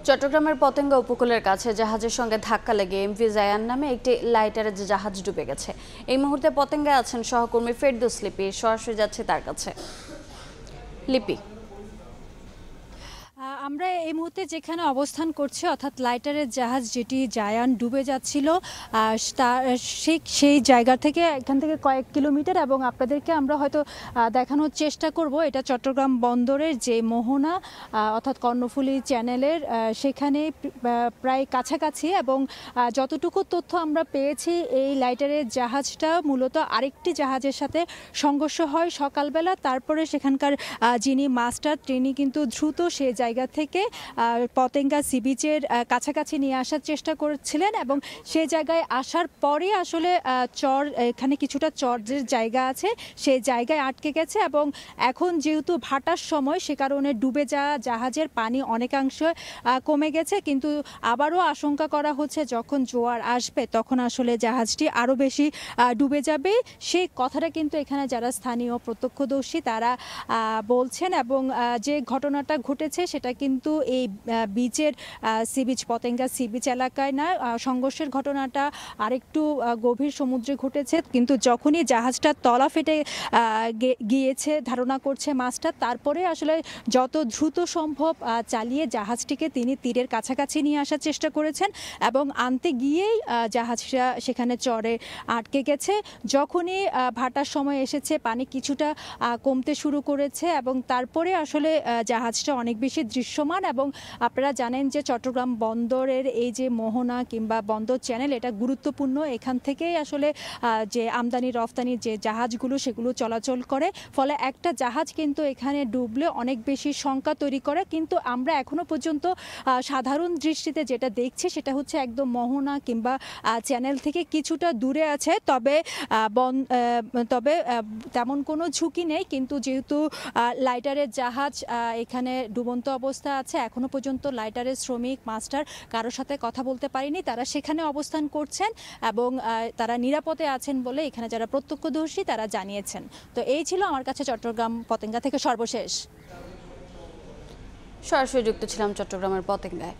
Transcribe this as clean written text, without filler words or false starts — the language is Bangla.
চট্টগ্রামের পতেঙ্গা উপকূলের কাছে জাহাজের সঙ্গে ধাক্কা লেগে এমভি জায়ান নামে একটি লাইটারের জাহাজ ডুবে গেছে। এই মুহূর্তে পতেঙ্গায় আছেন সহকর্মী ফেরদৌস লিপি। সরাসরি যাচ্ছে তার কাছে। লিপি, আমরা এই মুহূর্তে যেখানে অবস্থান করছি অর্থাৎ লাইটারের জাহাজ যেটি জায়ান ডুবে যাচ্ছিল সেই জায়গা থেকে এখান থেকে কয়েক কিলোমিটার, এবং আপনাদেরকে আমরা হয়তো দেখানোর চেষ্টা করব এটা চট্টগ্রাম বন্দরের যে মোহনা অর্থাৎ কর্ণফুলী চ্যানেলের সেখানে প্রায় কাছাকাছি। এবং যতটুকু তথ্য আমরা পেয়েছি এই লাইটারের জাহাজটা মূলত আরেকটি জাহাজের সাথে সংঘর্ষ হয় সকালবেলা। তারপরে সেখানকার যিনি মাস্টার তিনি কিন্তু দ্রুত সেই জায়গা থেকে পতেঙ্গা সি বিচের কাছাকাছি নিয়ে আসার চেষ্টা করছিলেন, এবং সেই জায়গায় আসার পরে আসলে এখানে কিছুটা চরের জায়গা আছে, সেই জায়গায় আটকে গেছে। এবং এখন যেহেতু ভাটার সময় সে কারণে ডুবে যাওয়া জাহাজের পানি অনেকাংশ কমে গেছে, কিন্তু আবারও আশঙ্কা করা হচ্ছে যখন জোয়ার আসবে তখন আসলে জাহাজটি আরও বেশি ডুবে যাবে। সেই কথাটা কিন্তু এখানে যারা স্থানীয় প্রত্যক্ষদর্শী তারা বলছেন। এবং যে ঘটনাটা ঘটেছে সেটা কিন্তু এই বিচের sea beach Patenga sea beach এলাকায় না, সংঘর্ষের ঘটনাটা আরেকটু গভীর সমুদ্রে ঘটেছে। কিন্তু যখনই জাহাজটা তলা ফেটে গিয়েছে ধারণা করছে মাস্টার, তারপরে আসলে যত দ্রুত সম্ভব চালিয়ে জাহাজটিকে তিনি তীরের কাছাকাছি নিয়ে আসার চেষ্টা করেছেন, এবং আনতে গিয়েই জাহাজটা সেখানে চরে আটকে গেছে। যখনই ভাটার সময় এসেছে পানি কিছুটা কমতে শুরু করেছে, এবং তারপরে আসলে জাহাজটা অনেক বেশি দৃশ্যমান। এবং আপনারা জানেন যে চট্টগ্রাম বন্দরের এই যে মোহনা কিংবা বন্দর চ্যানেল এটা গুরুত্বপূর্ণ, এখান থেকেই আসলে যে আমদানি রফতানির যে জাহাজগুলো সেগুলো চলাচল করে। ফলে একটা জাহাজ কিন্তু এখানে ডুবলে অনেক বেশি শঙ্কা তৈরি করে। কিন্তু আমরা এখনো পর্যন্ত সাধারণ দৃষ্টিতে যেটা দেখছি সেটা হচ্ছে একদম মোহনা কিংবা চ্যানেল থেকে কিছুটা দূরে আছে, তবে তেমন কোনো ঝুঁকি নেই। কিন্তু যেহেতু লাইটারের জাহাজ এখানে ডুবন্ত অবস্থা আছে, এখনো পর্যন্ত লাইটারের শ্রমিক মাস্টার কারোর সাথে কথা বলতে পারিনি, তারা সেখানে অবস্থান করছেন এবং তারা নিরাপদে আছেন বলে এখানে যারা প্রত্যক্ষদর্শী তারা জানিয়েছেন। তো এই ছিল আমার কাছে চট্টগ্রাম পতেঙ্গা থেকে সর্বশেষ। সরাসরি যুক্ত ছিলাম চট্টগ্রামের পতেঙ্গায়।